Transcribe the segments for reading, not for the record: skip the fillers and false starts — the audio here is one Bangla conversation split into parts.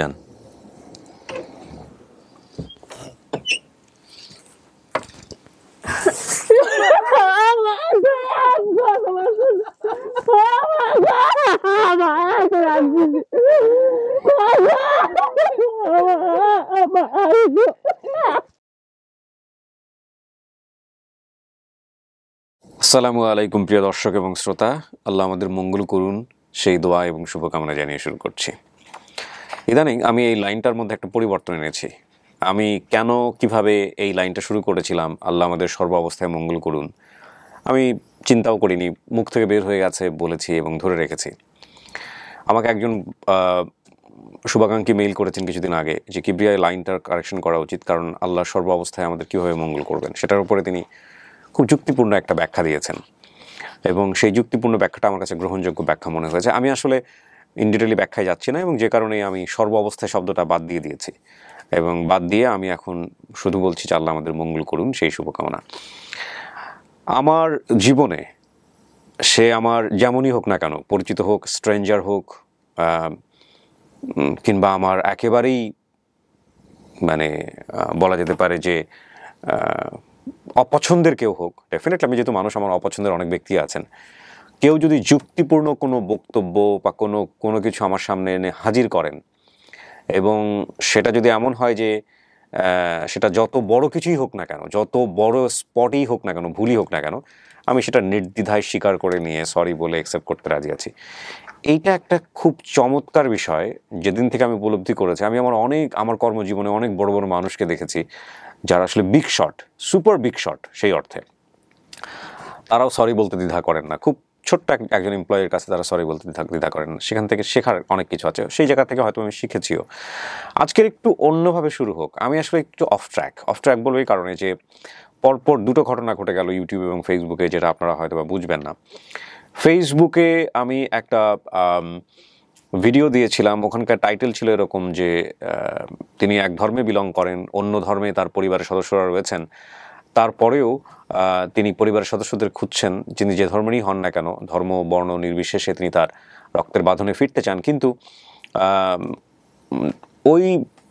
যান। আসসালামু আলাইকুম প্রিয় দর্শক এবং শ্রোতা, আল্লাহ আমাদের মঙ্গল করুন সেই দোয়া এবং শুভকামনা জানিয়ে শুরু করছি। ইদানিং আমি এই লাইনটার মধ্যে একটা পরিবর্তন এনেছি। আমি কেন কিভাবে এই লাইনটা শুরু করেছিলাম, আল্লাহ আমাদের সর্ব অবস্থায় মঙ্গল করুন, আমি চিন্তাও করিনি, মুখ থেকে বের হয়ে গেছে, বলেছি এবং ধরে রেখেছি। আমাকে একজন শুভাকাঙ্ক্ষী মেইল করেছেন কিছুদিন আগে যে কিবরিয়া লাইনটার কারেকশন করা উচিত, কারণ আল্লাহ সর্ব অবস্থায় আমাদের কীভাবে মঙ্গল করবেন সেটার উপরে তিনি খুব যুক্তিপূর্ণ একটা ব্যাখ্যা দিয়েছেন এবং সেই যুক্তিপূর্ণ ব্যাখ্যাটা আমার কাছে গ্রহণযোগ্য ব্যাখ্যা মনে হয়েছে। আমি আসলে ইন ডিটেইলি ব্যাখ্যায় যাচ্ছি না এবং যে কারণেই আমি সর্ব অবস্থায় শব্দটা বাদ দিয়ে দিয়েছি এবং বাদ দিয়ে আমি এখন শুধু বলছি যে আল্লাহ আমাদের মঙ্গল করুন সেই শুভকামনা। আমার জীবনে সে আমার যেমনই হোক না কেন, পরিচিত হোক, স্ট্রেঞ্জার হোক, কিংবা আমার একেবারেই মানে বলা যেতে পারে যে অপছন্দের কেউ হোক, ডেফিনেটলি আমি যেহেতু মানুষ, আমার অপছন্দের অনেক ব্যক্তি আছেন, কেউ যদি যুক্তিপূর্ণ কোনো বক্তব্য বা কোনো কিছু আমার সামনে এনে হাজির করেন এবং সেটা যদি এমন হয় যে সেটা যত বড় কিছুই হোক না কেন, যত বড় স্পটই হোক না কেন, ভুলই হোক না কেন, আমি সেটা নির্দ্বিধায় স্বীকার করে নিয়ে সরি বলে অ্যাকসেপ্ট করতে রাজি আছি। এইটা একটা খুব চমৎকার বিষয়। যেদিন থেকে আমি উপলব্ধি করেছি, আমি আমার কর্মজীবনে অনেক বড় বড় মানুষকে দেখেছি যারা আসলে big shot, super big shot সেই অর্থে, তারাও সরি বলতে দ্বিধা করেন না। খুব ছোট্ট একজন এমপ্লয়ের কাছে তারা সরি বলতে দ্বিধা করেন না। সেখান থেকে শেখার অনেক কিছু আছে, সেই জায়গা থেকে হয়তো আমি শিখেছিও। আজকের একটু অন্যভাবে শুরু হোক। আমি আসলে একটু অফ ট্র্যাক বলবো এই কারণে যে পরপর দুটো ঘটনা ঘটে গেল ইউটিউব এবং ফেসবুকে, যেটা আপনারা হয়তো বা বুঝবেন না। ফেসবুকে আমি একটা ভিডিও দিয়েছিলাম, ওখানকার টাইটেল ছিল এরকম যে তিনি এক ধর্মে বিলং করেন, অন্য ধর্মে তার পরিবারের সদস্যরা রয়েছেন, তারপরেও তিনি পরিবারের সদস্যদের খুঁজছেন, যিনি যে ধর্মেরই হন না কেন, ধর্ম বর্ণ নির্বিশেষে তিনি তার রক্তের বাঁধনে ফিরতে চান, কিন্তু ওই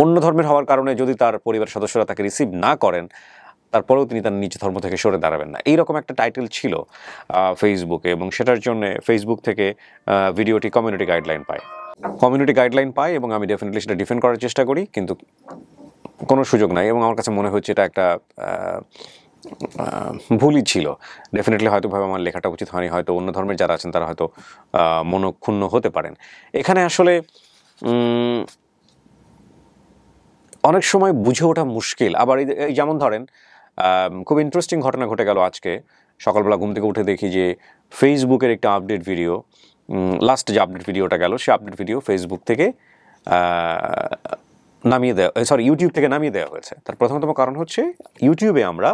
অন্য ধর্মের হওয়ার কারণে যদি তার পরিবারের সদস্যরা তাকে রিসিভ না করেন, তারপরেও তিনি তার নিজ ধর্ম থেকে সরে দাঁড়াবেন না, এইরকম একটা টাইটেল ছিল ফেসবুকে। এবং সেটার জন্য ফেসবুক থেকে ভিডিওটি কমিউনিটি গাইডলাইন পায় এবং আমি ডেফিনেটলি সেটা ডিফেন্ড করার চেষ্টা করি, কিন্তু কোনো সুযোগ নাই এবং আমার কাছে মনে হচ্ছে এটা একটা ভুলই ছিল। ডেফিনেটলি হয়তো ভাবে আমার লেখাটা উচিত হয়নি, হয়তো অন্য ধর্মের যারা আছেন তারা হয়তো মনক্ষুণ্ণ হতে পারেন। এখানে আসলে অনেক সময় বুঝে ওঠা মুশকিল। আবার এই যেমন ধরেন, খুব ইন্টারেস্টিং ঘটনা ঘটে গেল আজকে সকালবেলা ঘুম থেকে উঠে দেখি যে ফেসবুকের একটা আপডেট ভিডিও, লাস্ট যে আপডেট ভিডিওটা গেল, সেই আপডেট ভিডিও ফেসবুক থেকে ইউটিউব থেকে নামিয়ে দেওয়া হয়েছে। তার প্রথমতম কারণ হচ্ছে ইউটিউবে আমরা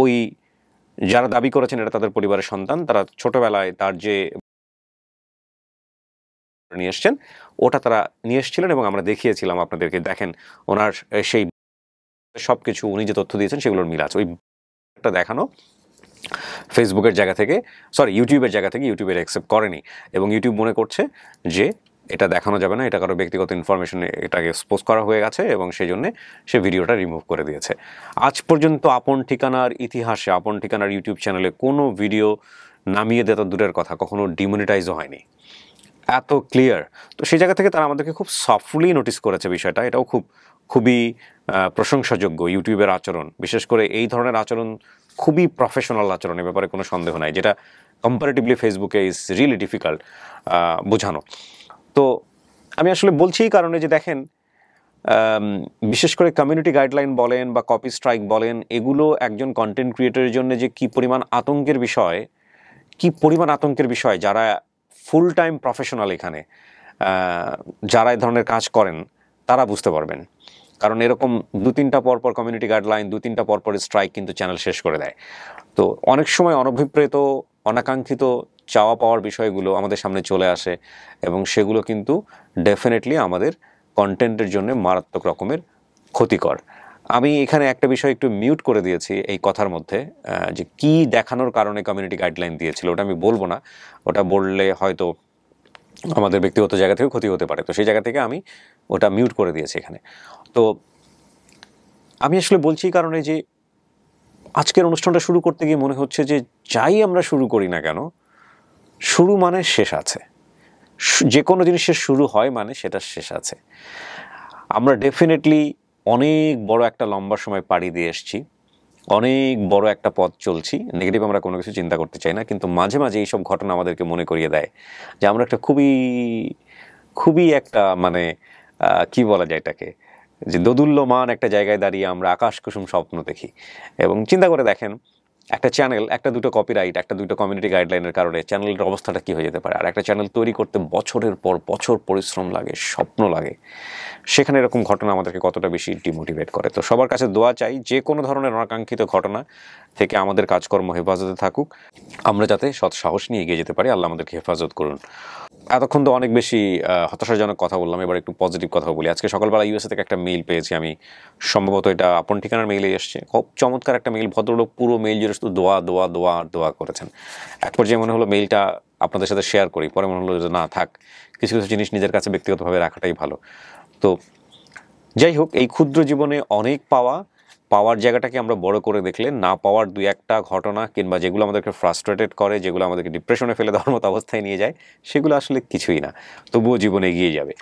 ওই যারা দাবি করেছেন এটা তাদের পরিবারের সন্তান, তারা ছোটবেলায় তার যে নিয়ে এসছেন ওটা তারা নিয়ে এসেছিলেন এবং আমরা দেখিয়েছিলাম আপনাদেরকে, দেখেন ওনার সেই সব কিছু উনি যে তথ্য দিয়েছেন সেগুলোর মিল আছে। ওইটা দেখানো ফেসবুকের জায়গা থেকে, ইউটিউবের জায়গা থেকে ইউটিউবের অ্যাকসেপ্ট করেনি এবং ইউটিউব মনে করছে যে এটা দেখানো যাবে না, এটা কারো ব্যক্তিগত ইনফরমেশন, এটাকে এক্সপোজ করা হয়ে গেছে এবং সেই জন্যে সে ভিডিওটা রিমুভ করে দিয়েছে। আজ পর্যন্ত আপন ঠিকানার ইতিহাসে, আপন ঠিকানার ইউটিউব চ্যানেলে কোনো ভিডিও নামিয়ে দেওয়া দূরের কথা, কখনো ডিমনিটাইজও হয়নি, এত ক্লিয়ার। তো সেই জায়গা থেকে তারা আমাদেরকে খুব সফটলি নোটিস করেছে বিষয়টা। এটাও খুবই প্রশংসাযোগ্য ইউটিউবের আচরণ। বিশেষ করে এই ধরনের আচরণ খুবই প্রফেশনাল আচরণ, এ ব্যাপারে কোনো সন্দেহ নাই, যেটা কম্পারেটিভলি ফেসবুকে ইজ রিয়েলি ডিফিকাল্ট বোঝানো। তো আমি আসলে বলছি এই কারণে যে দেখেন, বিশেষ করে কমিউনিটি গাইডলাইন বলেন বা কপি স্ট্রাইক বলেন, এগুলো একজন কন্টেন্ট ক্রিয়েটরের জন্য যে কী পরিমাণ আতঙ্কের বিষয়, যারা ফুল টাইম প্রফেশনাল এখানে, যারা এই ধরনের কাজ করেন তারা বুঝতে পারবেন। কারণ এরকম 2-3টা পরপর কমিউনিটি গাইডলাইন, 2-3টা পরপর স্ট্রাইক কিন্তু চ্যানেল শেষ করে দেয়। তো অনেক সময় অনভিপ্রেত, অনাকাঙ্ক্ষিত চাওয়া পাওয়ার বিষয়গুলো আমাদের সামনে চলে আসে এবং সেগুলো কিন্তু ডেফিনেটলি আমাদের কন্টেন্টের জন্য মারাত্মক রকমের ক্ষতিকর। আমি এখানে একটা বিষয় একটু মিউট করে দিয়েছি এই কথার মধ্যে, যে কি দেখানোর কারণে কমিউনিটি গাইডলাইন দিয়েছিল ওটা আমি বলবো না, ওটা বললে হয়তো আমাদের ব্যক্তিগত জায়গা থেকে ক্ষতি হতে পারে। তো সেই জায়গা থেকে আমি ওটা মিউট করে দিয়েছে এখানে। তো আমি আসলে বলছি এই কারণে যে আজকের অনুষ্ঠানটা শুরু করতে গিয়ে মনে হচ্ছে যে যাই আমরা শুরু করি না কেন, শুরু মানে শেষ আছে। যে কোনো জিনিসের শুরু হয় মানে সেটা শেষ আছে। আমরা ডেফিনেটলি অনেক বড় একটা লম্বা সময় পাড়ি দিয়ে এসেছি, অনেক বড় একটা পথ চলছি। নেগেটিভ আমরা কোনো কিছু চিন্তা করতে চাই না, কিন্তু মাঝে মাঝে এইসব ঘটনা আমাদেরকে মনে করিয়ে দেয় যে আমরা একটা খুবই খুবই একটা মানে কি বলা যায় এটাকে, যে দোদুল্যমান একটা জায়গায় দাঁড়িয়ে আমরা আকাশ কুসুম স্বপ্ন দেখি। এবং চিন্তা করে দেখেন, একটা চ্যানেল, একটা দুটো কপিরাইট, একটা দুটো কমিউনিটি গাইডলাইনের কারণে চ্যানেলের অবস্থাটা কী হয়ে যেতে পারে। আর একটা চ্যানেল তৈরি করতে বছরের পর বছর পরিশ্রম লাগে, স্বপ্ন লাগে। সেখানে এরকম ঘটনা আমাদেরকে কতটা বেশি ডিমোটিভেট করে। তো সবার কাছে দোয়া চাই যে কোনো ধরনের অনাকাঙ্ক্ষিত ঘটনা থেকে আমাদের কাজকর্ম হেফাজতে থাকুক, আমরা যাতে সৎ সাহস নিয়ে এগিয়ে যেতে পারি। আল্লাহ আমাদেরকে হেফাজত করুন। এতক্ষণ তো অনেক বেশি হতাশাজনক কথা বললাম, এবার একটু পজিটিভ কথা বলি। আজকে সকালবেলা ইউএসএ থেকে একটা মেইল পেয়েছি আমি, সম্ভবত এটা আপন ঠিকানার মেইলে এসছে। খুব চমৎকার একটা মেইল, ভদ্রলোক পুরো মেইল জুড়ে শুধু দোয়া দোয়া দোয়া আর দোয়া করেছেন। এক পর্যায়ে মনে হলো মেইলটা আপনাদের সাথে শেয়ার করি, পরে মনে হলো যে না থাক, কিছু কিছু জিনিস নিজের কাছে ব্যক্তিগতভাবে রাখাটাই ভালো। তো যাই হোক, এই ক্ষুদ্র জীবনে অনেক পাওয়ার জায়গাটাকে আমরা বড় করে দেখলে না পাওয়ার দুই একটা ঘটনা কিংবা যেগুলো আমাদেরকে ফ্রাস্ট্রেটেড করে, যেগুলো আমাদেরকে ডিপ্রেশনে ফেলে দেওয়ার মতো অবস্থায় নিয়ে যায়, সেগুলো আসলে কিছুই না, তবুও জীবনে এগিয়ে যাবে।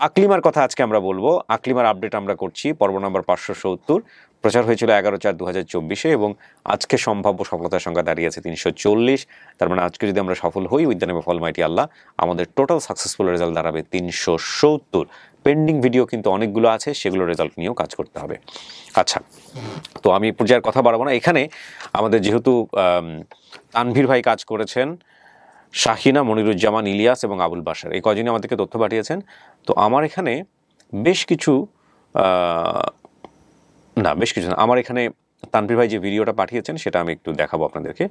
আকলিমার কথা আজকে আমরা বলবো। আকলিমার আপডেট আমরা করছি, পর্ব নম্বর 570। প্রচার হয়েছিল 11/4/2024 এবং আজকে সম্ভাব্য সফলতার সংখ্যা দাঁড়িয়েছে 340। তার মানে আজকে যদি আমরা সফল হই with the name of almighty আল্লাহ, আমাদের টোটাল সাকসেসফুল রেজাল্ট দাঁড়াবে 370। পেন্ডিং ভিডিও কিন্তু অনেকগুলো আছে, সেগুলো রেজাল্ট নিয়েও কাজ করতে হবে। আচ্ছা, তো আমি পর্যায়ের কথা বাড়াবো না। এখানে আমাদের যেহেতু তানভীর ভাই কাজ করেছেন, শাহিনা, মনিরুজ্জামান, ইলিয়াস এবং আবুল বাশার, এই কজনই আমাদেরকে তথ্য পাঠিয়েছেন। তো আমার এখানে বেশ কিছু আমার এখানে তানভীর ভাই যে ভিডিওটা পাঠিয়েছেন সেটা আমি একটু দেখাবো আপনাদেরকে।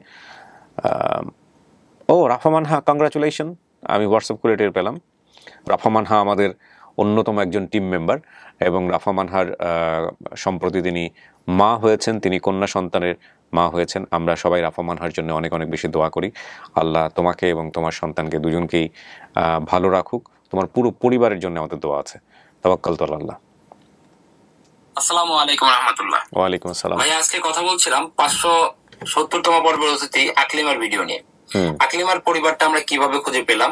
রাফা মানহা, কংগ্রাচুলেশন। আমি হোয়াটসঅ্যাপ করে টের পেলাম রাফা মানহা আমাদের অন্যতম একজন টিম মেম্বার, এবং রাফা মানহার সম্প্রতি তিনি মা হয়েছেন, তিনি কন্যা সন্তানের মা হয়েছেন। আমরা সবাই রাফা মানহার জন্য অনেক অনেক বেশি দোয়া করি। আল্লাহ তোমাকে এবং তোমার সন্তানকে দুজনকেই ভালো রাখুক। তোমার পুরো পরিবারের জন্য আমাদের দোয়া আছে। তাওয়াক্কাল তু আল্লাহ। আসসালামু আলাইকুম রাহমাতুল্লাহ। ওয়ালাইকুম আসসালাম। ভাই আজকে কথা বলছিলাম 570তম পর্বের অতিথি আকলিমার ভিডিও নিয়ে। আকলিমার পরিবারটা আমরা কিভাবে খুঁজে পেলাম।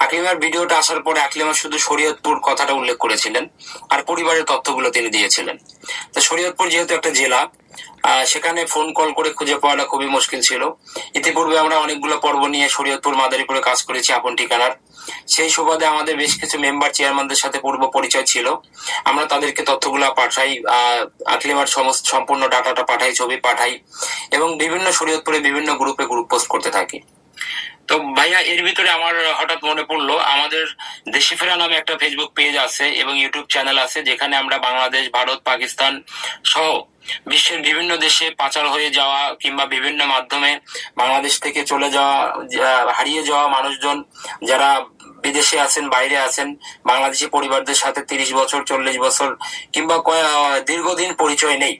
আকলিমার ভিডিওটা আসার পরে আকলিমা শুধু শরীয়তপুর কথাটা উল্লেখ করেছিলেন আর পরিবারের তথ্যগুলো তিনি দিয়েছিলেন। তো শরীয়তপুর যেহেতু একটা জেলা, সেখানে ফোন কল করে খুঁজে পাওয়াটা খুবই মুশকিল ছিল। ইতিপূর্বে আমরা অনেকগুলো পর্ব নিয়ে শরীয়তপুর মাদারীপুরে কাজ করেছি আপন ঠিকানার। সেই সুবাদে আমাদের বেশ কিছু মেম্বার চেয়ারম্যানদের সাথে পূর্ব পরিচয় ছিল। আমরা তাদেরকে তথ্যগুলো পাঠাই, আকলিমার সম্পূর্ণ ডাটাটা পাঠাই, ছবি পাঠাই এবং বিভিন্ন শরীয়তপুরে বিভিন্ন গ্রুপে গ্রুপ পোস্ট করতে থাকি। তো ভাইয়া এর ভিতরে আমার হঠাৎ মনে পড়লো আমাদের দেশি ফেরা নামে একটা ফেসবুক পেজ আছে এবং ইউটিউব চ্যানেল আছে, যেখানে আমরা বাংলাদেশ, ভারত, পাকিস্তান সহ বিশ্বের বিভিন্ন দেশে পাচার হয়ে যাওয়া কিংবা বিভিন্ন মাধ্যমে বাংলাদেশ থেকে চলে যাওয়া, হারিয়ে যাওয়া মানুষজন যারা বিদেশে আছেন, বাইরে আছেন, বাংলাদেশি পরিবারদের সাথে 30 বছর 40 বছর কিংবা দীর্ঘদিন পরিচয় নেই,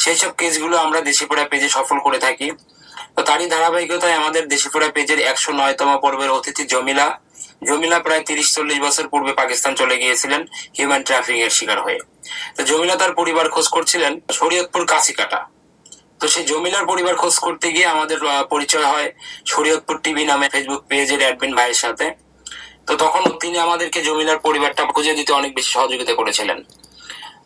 সেই সব কেসগুলো আমরা দেশি ফেরা পেজে সফল করে থাকি। তো তারই ধারাবাহিকতায় আমাদের দেশি ফেরা পেজের 109তম পর্বের অতিথি জমিলা প্রায় 30-40 বছর পূর্বে পাকিস্তান চলে গিয়েছিলেন হিউম্যান ট্রাফিকিং এর শিকার হয়ে। তো জমিলা তার পরিবার খোঁজ করছিলেন শরীয়তপুর কাছিকাটা। তো সেই জমিলার পরিবার খোঁজ করতে গিয়ে আমাদের পরিচয় হয় শরীয়তপুর টিভি নামে ফেসবুক পেজের অ্যাডমিন ভাইয়ের সাথে। তো তখন তিনি আমাদেরকে জমিলার পরিবারটা খুঁজে দিতে অনেক বেশি সহযোগিতা করেছিলেন।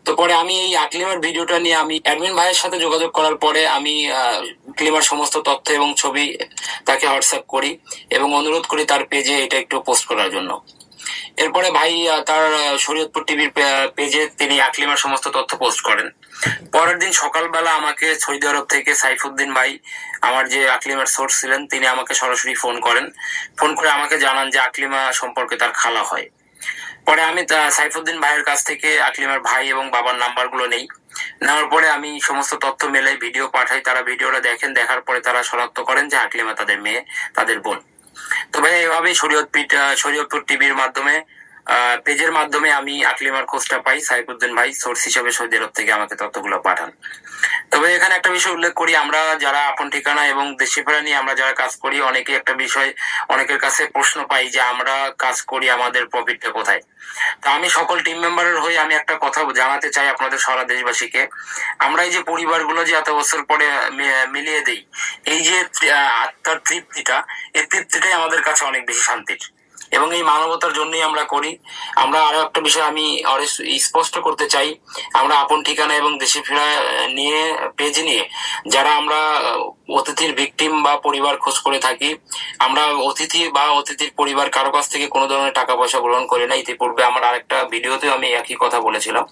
তো পরে আমি এই আকলিমার ভিডিওটা নিয়ে আমি অ্যাডমিন ভাইয়ের সাথে যোগাযোগ করার পরে আমি আকলিমার সমস্ত তথ্য এবং ছবি তাকে হোয়াটসঅ্যাপ করি এবং অনুরোধ করি তার পেজে এটা একটু পোস্ট করার জন্য। এরপরে ভাই তার শরীয়তপুর টিভির পেজে তিনি আকলিমার সমস্ত তথ্য পোস্ট করেন। পরের দিন সকালবেলা আমাকে সৌদি আরব থেকে সাইফুদ্দিন ভাই, আমার যে আকলিমার সোর্স ছিলেন, তিনি আমাকে সরাসরি ফোন করে আমাকে জানান যে আকলিমা সম্পর্কে তার খালা হয়। পরে আমি সাইফুদ্দিন ভাইয়ের কাছ থেকে আকলিমার ভাই এবং বাবার নাম্বারগুলো নেওয়ার পরে আমি সমস্ত তথ্য মেলে ভিডিও পাঠাই। তারা ভিডিওটা দেখেন, দেখার পরে তারা শনাক্ত করেন যে আকলিমা তাদের মেয়ে, তাদের বোন। তো ভাই এইভাবেই শরীয়তপুর টিভির মাধ্যমে পেজের মাধ্যমে আমি আকলিমার খোঁজটা পাই। সাইফুদ্দিন ভাই সোর্স হিসেবে সৌদি আরব থেকে আমাকে তথ্যগুলো পাঠান। তবে এখানে একটা বিষয় উল্লেখ করি, আমরা যারা আপন ঠিকানা এবং দেশে ফেরা নিয়ে আমরা যারা কাজ করি, অনেকে একটা বিষয় অনেকের কাছে প্রশ্ন পাই যে আমরা কাজ করি, আমাদের প্রফিটটা কোথায়। তা আমি সকল টিম মেম্বারের হয়ে আমি একটা কথা জানাতে চাই আপনাদের সারা দেশবাসীকে, আমরা এই যে পরিবারগুলো যে এত বছর পরে মিলিয়ে দেই, এই যে আত্মার তৃপ্তিটা, এই তৃপ্তিটাই আমাদের কাছে অনেক বেশি শান্তির এবং এই মানবতার জন্যই আমরা করি। আমরা আরো একটা বিষয় আমি স্পষ্ট করতে চাই, আমরা আপন ঠিকানা এবং দেশে ফেরা নিয়ে পেজ নিয়ে যারা আমরা অতিথির ভিকটিম বা পরিবার খোঁজ করে থাকি, আমরা অতিথি বা অতিথির পরিবার কারো কাছ থেকে কোনো ধরনের টাকা পয়সা গ্রহণ করি না। ইতিপূর্বে আমার আরেকটা ভিডিওতে আমি একই কথা বলেছিলাম,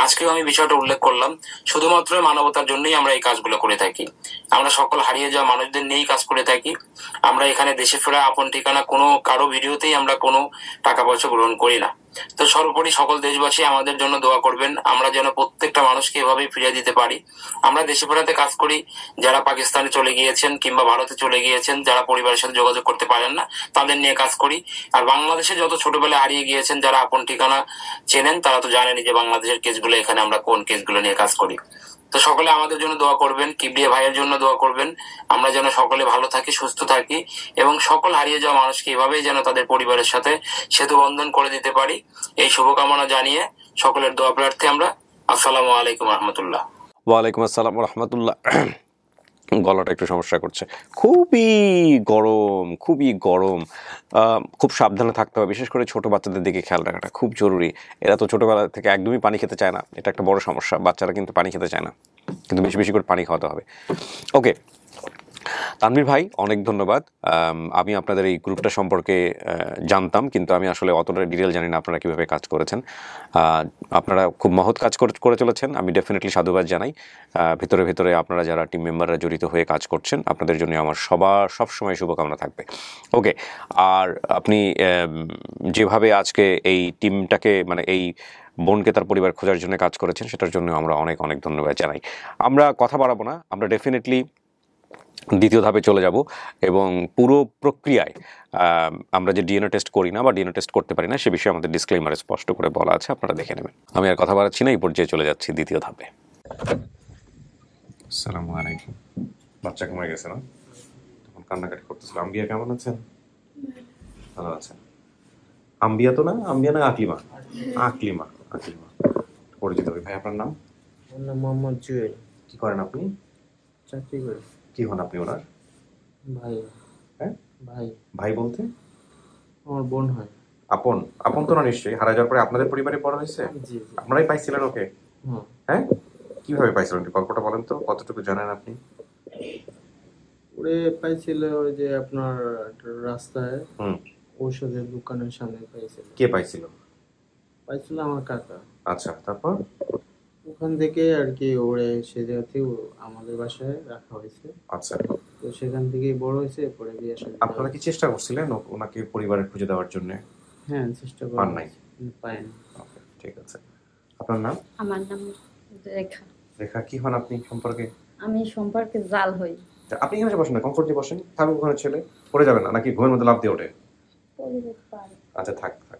আজকেও আমি বিষয়টা উল্লেখ করলাম। শুধুমাত্র মানবতার জন্যই আমরা এই কাজগুলো করে থাকি। আমরা সকল হারিয়ে যাওয়া মানুষদের নিয়েই কাজ করে থাকি। আমরা এখানে দেশে ফেরা আপন ঠিকানা কোনো কারো ভিডিওতেই আমরা কোনো টাকা পয়সা গ্রহণ করি না। তো সর্বোপরি সকল দেশবাসী আমাদের জন্য দোয়া করবেন, আমরা যেন প্রত্যেকটা মানুষকে এভাবেই ফিরিয়ে দিতে পারি। আমরা দেশে ফেরাতে কাজ করি যারা পাকিস্তানে চলে গিয়েছেন কিংবা ভারতে চলে গিয়েছেন, যারা পরিবারের সাথে যোগাযোগ করতে পারেন না, তাদের নিয়ে কাজ করি। আর বাংলাদেশে যত ছোটবেলায় হারিয়ে গিয়েছেন যারা আপন ঠিকানা চেনেন, তারা তো জানেনই যে বাংলাদেশের কেসগুলো এখানে আমরা কোন কেসগুলো নিয়ে কাজ করি। তো সকলে আমাদের জন্য দোয়া করবেন, কিবরিয়া ভাইয়ের জন্য দোয়া করবেন, আমরা যেন সকলে ভালো থাকি, সুস্থ থাকি এবং সকল হারিয়ে যাওয়া মানুষকে এভাবেই যেন তাদের পরিবারের সাথে সেতু বন্ধন করে দিতে পারি। এই শুভকামনা জানিয়ে সকলের দোয়া প্রার্থী আমরা। আসসালামু আলাইকুম রহমতুল্লাহ। ওয়ালাইকুম আসসালাম রহমতুল্লাহ। গলাটা একটু সমস্যা করছে, খুবই গরম, খুবই গরম। খুব সাবধানে থাকতে হবে, বিশেষ করে ছোট বাচ্চাদের দিকে খেয়াল রাখাটা খুব জরুরি। এরা তো ছোটোবেলা থেকে একদমই পানি খেতে চায় না, এটা একটা বড় সমস্যা। বাচ্চারা কিন্তু পানি খেতে চায় না, কিন্তু বেশি বেশি করে পানি খাওয়াতে হবে। ওকে তানভীর ভাই, অনেক ধন্যবাদ। আমি আপনাদের এই গ্রুপটা সম্পর্কে জানতাম, কিন্তু আমি আসলে অতটা ডিটেল জানি না আপনারা কীভাবে কাজ করেছেন। আপনারা খুব মহৎ কাজ করে চলেছেন, আমি ডেফিনেটলি সাধুবাদ জানাই। ভেতরে ভেতরে আপনারা যারা টিম মেম্বাররা জড়িত হয়ে কাজ করছেন, আপনাদের জন্য আমার সবসময় শুভকামনা থাকবে। ওকে, আর আপনি যেভাবে আজকে এই টিমটাকে, মানে এই বোনকে তার পরিবার খোঁজার জন্য কাজ করেছেন, সেটার জন্য আমরা অনেক অনেক ধন্যবাদ জানাই। আমরা কথা বাড়াবো না, আমরা ডেফিনেটলি দ্বিতীয় ধাপে চলে যাব এবং পুরো প্রক্রিয়ায় আমরা যে ডিএনএ টেস্ট করি না বা ডিএনএ টেস্ট করতে পারি না, সে বিষয়ে আমাদের ডিসক্লেইমারে স্পষ্ট করে বলা আছে, আপনারা দেখে নেবেন। আমি আর কথা বাড়াচ্ছি না, এই পর্যায়ে চলে যাচ্ছি দ্বিতীয় ধাপে। আসসালামু আলাইকুম। বাচ্চা ঘুমায় গেছে না? তখন কান্নাকাটি করতেছিল। আম্বিয়া কেমন আছেন? ভালো আছেন? আম্বিয়া তো না, আম্বিয়া না আকলিমা? আকলিমা, আকলিমা পরিচিত হবে। ভাই আপনার নাম? আমার নাম মোহাম্মদ জুয়েল। কি করেন আপনি? চাকরি করি। কি হন আপনি ওনার? ভাই। হ্যাঁ ভাই। ভাই বলতে? আমার বোন হয়। আপন? আপন তো না নিশ্চয়ই, হারা যাওয়ার পরে আপনাদের পরিবারে বড় হয়েছে? জি। আপনারাই পাইছিলেন ওকে? হ্যাঁ, কিভাবে পাইছিলেন গল্পটা বলেন তো, কতটুকু জানেন আপনি? ওরে পাইছিল ওই যে আপনার রাস্তায় ঔষধের দোকানের সামনে পাইছিল। কে পাইছিল? পাইছিল আমার কাকা। আচ্ছা, তারপর? ওখান থেকে আর কি ওরে সে জায়গাতে আমাদের বাসায় রাখা হয়েছে। আচ্ছা, তো সেখান থেকেই বড় হয়েছে, পরে বিয়ে শাদী। আপনারা কি চেষ্টা করছিলেন ওনাকে পরিবারে খুঁজে দেওয়ার জন্য? হ্যাঁ, চেষ্টা পান নাই? পাইনি। ওকে, ঠিক আছে। আপনার নাম? আমার নাম রেখা। রেখা, কি হন আপনি সম্পর্কে? আমি সম্পর্কে জাল হই। আপনি এখানে বসেন না, কমফোর্টলি বসেন, থাকুক ওখানে ছেলে। পড়ে যাবেন না নাকি ঘুমের মধ্যে লাফ দিয়ে ওঠে? আচ্ছা, থাক থাক।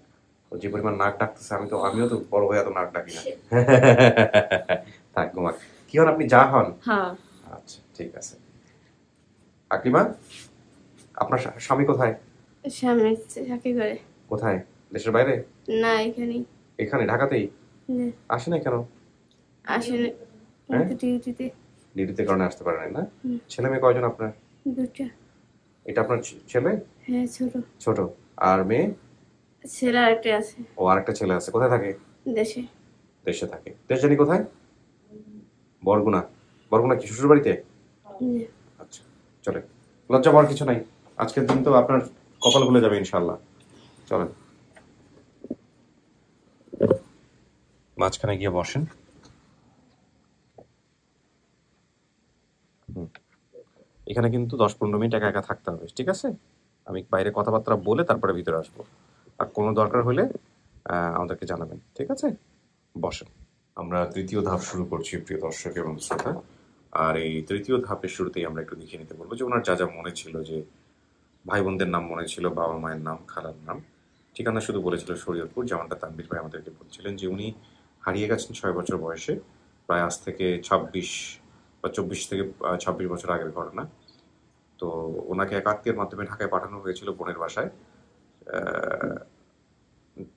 যে পরিমাণ নাক ডাকতেছে, আমিও তো বড় হয়ে এত নাক ডাকি না। থাক, ঘুমাক। কি হন আপনি? যা হন? হ্যাঁ। আচ্ছা, ঠিক আছে। আকলিমা, আপনার স্বামী কোথায়? স্বামী চাকরি করে। কোথায়? দেশের বাইরে? না, এখানেই। এখানে ঢাকাতেই? আসে না কেন? আসলে ডিউটিতে। ডিউটিতে কারণে আসতে পারেন না? ছেলে মেয়ে কয়জন আপনার? দুটো। এটা আপনার ছেলে? হ্যাঁ, ছোট। ছোট। আর মেয়ে? ছেলে আরেকটা আছে। ও, আরেকটা ছেলে আছে। কোথায় থাকে? দেশে। দেশে থাকে। দেশ জানি কোথায়? বরগুনা। বরগুনা কি শ্বশুর বাড়িতে? আচ্ছা, চলে, লজ্জা পাওয়ার কিছু নাই। আজকের দিন তো আপনার কপাল খুলে যাবে ইনশাল্লাহ। চলেন, মাঝখানে গিয়ে বসেন। এখানে কিন্তু 10-15 মিনিট একা একা থাকতে হবে, ঠিক আছে? আমি বাইরে কথাবার্তা বলে তারপরে ভিতরে আসবো, আর কোনো দরকার হলে আমাদেরকে জানাবেন, ঠিক আছে? বসেন। আমরা তৃতীয় ধাপ শুরু করছি, প্রিয় দর্শক এবং শ্রোতা। আর এই তৃতীয় ধাপের শুরুতেই আমরা একটু লিখে নিতে বলবো যে ওনার যা যা মনে ছিল, যে ভাই বোনদের নাম মনে ছিল, বাবা মায়ের নাম, খালার নাম, ঠিকানা শুধু বলেছিল শরীয়তপুর, যেমনটা তানভীর ভাই আমাদেরকে বলছিলেন যে উনি হারিয়ে গেছেন 6 বছর বয়সে, প্রায় আজ থেকে 26 বা 24 থেকে 26 বছর আগের ঘটনা। তো ওনাকে এক আত্মীয়ের মাধ্যমে ঢাকায় পাঠানো হয়েছিল বোনের বাসায়,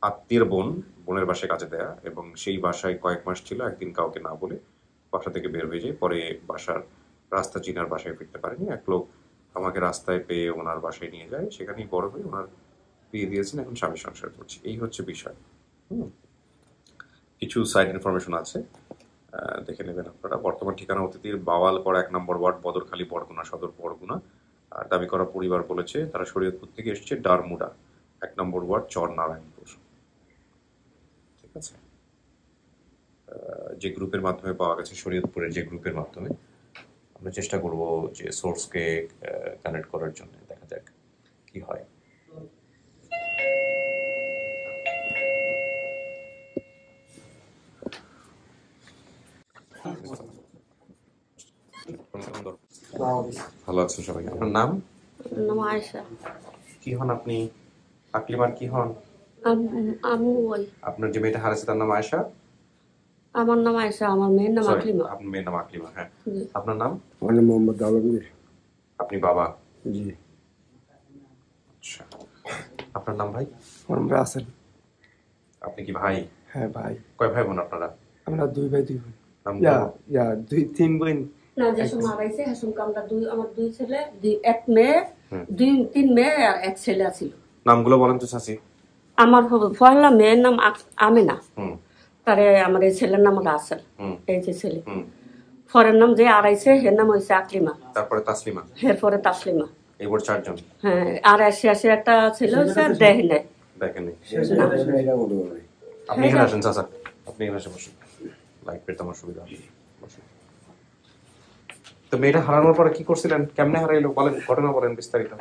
আত্মীয়ের বোনের বাসায় কাজে দেয়া, এবং সেই বাসায় কয়েক মাস ছিল। একদিন কাউকে না বলে বাসা থেকে বের হয়ে যায়, পরে বাসার রাস্তা চিনার বাসায় ফিরতে পারেনি। এক লোক আমাকে রাস্তায় পেয়ে ওনার বাসায় নিয়ে যায়, সেখানেই বড় হয়ে ওনার বিয়ে দিয়েছেন, এখন স্বামী সংসার করছে। এই হচ্ছে বিষয়। কিছু সাইড ইনফরমেশন আছে, দেখে নেবেন আপনারা। বর্তমান ঠিকানা অতিথির বাওয়ালপাড়া 1 নম্বর ওয়ার্ড, বদরখালী, বরগুনা সদর, বরগুনা। আর দাবি করা পরিবার বলেছে তারা শরীয়তপুর থেকে এসেছে, ডারমুডা 1 নম্বর ওয়ার্ড, চর নারায়ণপুর। ঠিক আছে, যে গ্রুপের মাধ্যমে পাওয়া গেছে, শরীয়তপুরের যে গ্রুপের মাধ্যমে, আমরা চেষ্টা করব যে সোর্সকে কানেক্ট করার জন্য। দেখা যাক কি হয়। ভালো আছেন সবাই? আপনার নাম? নাম আয়েশা। কি হন আপনি? আকলিমার কি হন? আমি ওই আপনার যে মেয়েটা হারাছে তার নাম আয়েশা? আমার নাম আয়েশা, আমার মেয়ের নাম Sorry, আকলিমা। আপনার মেয়ের নাম আকলিমা। হ্যাঁ, জি। আপনার নাম? আমার নাম মোহাম্মদ আলমগীর। আপনি বাবা? জি। আচ্ছা, আপনার নাম ভাই? আমার নাম রাসেল। আপনি কি ভাই? হ্যাঁ ভাই। কয় ভাই বোন আপনারা? আমরা 2 ভাই 2 বোন। নাম ইয়া 2-3 বোন। না, যে সময় হারাইছে হাসুমকে আমরা আমার 2 ছেলে, 1 মেয়ে, 3 মেয়ে আর 1 ছেলে আছিল। নামগুলো বলেন তো চাচি। আমার পয়লা মেয়ের নাম আমিনা, হুম তারে আমার এই ছেলের নাম রাসেল, হুম এই যে ছেলে। হুম পরের নাম যে আড়াইছে হের নাম হয়েছে আকলিমা, তারপরে তাসলিমা, এরপরে তাসলিমা। এইবার 4 জন। হ্যাঁ, আর 80 একটা ছিল দেখ নাই। দেখেন এটা বলবো না। আপনি এখানে আসেন চাচা, আপনি এখানে এসে বসুন, লাইট পেতে আমার সুবিধা হবে। বসুন। তো মেয়েটা হারানোর পরে কি করছিলেন, কেমনে হারাইলো বলেন, ঘটনা বলেন বিস্তারিত।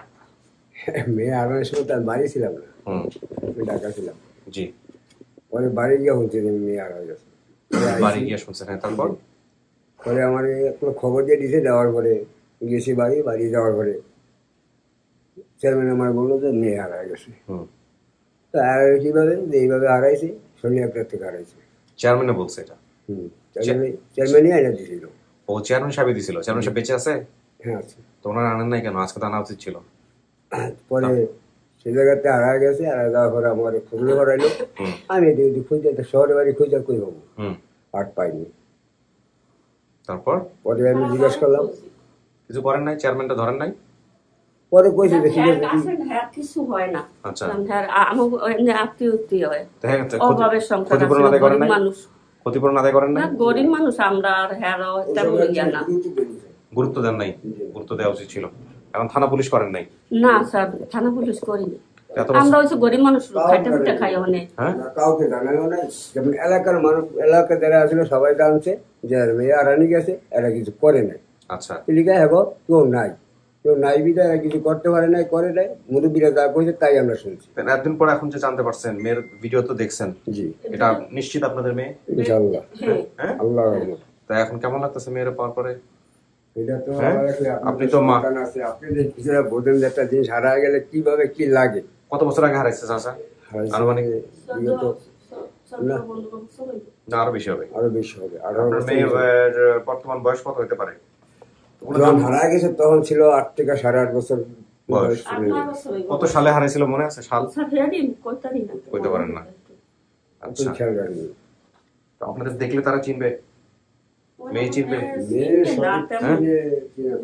মেয়ে আনার সময় তার বাড়ি ছিলাম না, হুম আমি ঢাকা ছিলাম। জি। পরে বাড়ি গিয়ে হচ্ছে যে মেয়ে আর হয়ে গেছে। বাড়ি গিয়ে শুনছেন? হ্যাঁ, তারপর? পরে আমার কোনো খবর দিয়ে দিছে, দেওয়ার পরে গেছি বাড়ি যাওয়ার পরে চেয়ারম্যান আমার বললো যে মেয়ে হারা গেছে। হুম তা আর কীভাবে যে এইভাবে হারাইছি, শনিয়ারটার থেকে হারাইছি। চেয়ারম্যানে বলছে এটা? চেয়ারম্যানই আইনা দিয়েছিল। ও চেয়ারম্যান সাহেব দিছিল? চেয়ারম্যান সাহেব বেঁচে আছে? হ্যাঁ আছে। তো ওনার আনেন নাই কেন? আজকে তো আনা উচিত ছিল। পরে সে জায়গাতে হারা গেছে, হারা যাওয়ার পরে আমার খুঁজে করাইলো। আমি এদিকে খুঁজে শহরে বাড়ি খুঁজে কই পাবো, আর পাইনি। তারপর পরে আমি জিজ্ঞাসা করলাম, কিছু করেন নাই? চেয়ারম্যানটা ধরেন নাই? পরে কইছে যে ঠিক আছে। কিছু হয় না। আচ্ছা, আত্মীয় হয়, অভাবের সংসার, ক্ষতিপূরণ আদায় করেন নাই? মানুষ, ক্ষতিপূরণ আদায় করেন নাই? গরিব মানুষ আমরা, আর হ্যারো তেমন ইয়া না। গুরুত্ব দেন নাই? গুরুত্ব দেওয়া উচিত ছিল। এখন থানা পুলিশ করেন নাই? না স্যার, থানা পুলিশ করিনি। এত আমরা হচ্ছে গরিব মানুষ, খাইতে পিঠা খাই অনেক। হ্যাঁ, কাউকে জানালো না। যেমন এলাকার মানুষ, এলাকা যারা আসলে সবাই জানছে যে মেয়ে আরানি গেছে, এরা কিছু করে নাই। আচ্ছা, এদিকে হ্যাঁ কেউ নাই বিদায় এরা কিছু করতে পারে নাই, করে নাই। মুরব্বীরা যা করেছে তাই আমরা শুনছি। একদিন পর এখন যে জানতে পারছেন, মেয়ের ভিডিও তো দেখছেন, জি, এটা নিশ্চিত আপনাদের মেয়ে? ইনশাআল্লাহ, হ্যাঁ, আল্লাহ রহমত। তা এখন কেমন লাগতেছে মেয়ের পাওয়ার পরে? এটা তো হ্যাঁ? আপনি তো মা আছে, আপনি যে কিছুটা বোঝেন যে একটা জিনিস হারা গেলে কিভাবে কি লাগে। কত বছর আগে হারাইছে চাচা? আনুমানিক? না, আরো বেশি হবে। আরো বেশি হবে। 18 আপনার বছর। মেয়ের বর্তমান বয়স কত হতে পারে? যখন হারা গেছে তখন ছিল 8 থেকে 8.5 বছর বয়স। কত সালে হারাইছিল মনে আছে? সাল কইতে পারেন না? আচ্ছা, খেয়াল রাখবেন। তো আপনাদের দেখলে তারা চিনবে? মেয়ে চিনবে? হ্যাঁ?